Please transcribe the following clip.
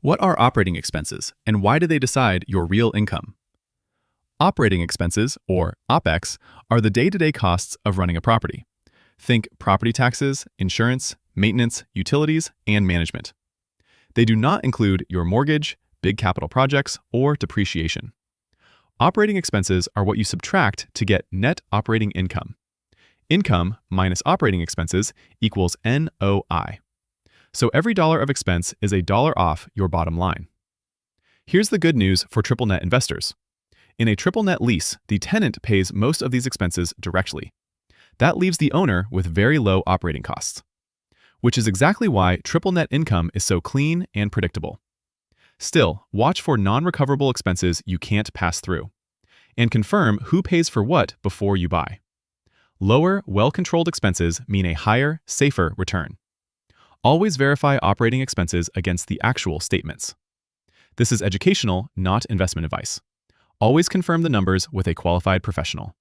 What are operating expenses, and why do they decide your real income? Operating expenses, or OPEX, are the day-to-day costs of running a property. Think property taxes, insurance, maintenance, utilities, and management. They do not include your mortgage, big capital projects, or depreciation. Operating expenses are what you subtract to get net operating income. Income minus operating expenses equals NOI. So every dollar of expense is a dollar off your bottom line. Here's the good news for triple net investors. In a triple net lease, the tenant pays most of these expenses directly. That leaves the owner with very low operating costs, which is exactly why triple net income is so clean and predictable. Still, watch for non-recoverable expenses you can't pass through, and confirm who pays for what before you buy. Lower, well-controlled expenses mean a higher, safer return. Always verify operating expenses against the actual statements. This is educational, not investment advice. Always confirm the numbers with a qualified professional.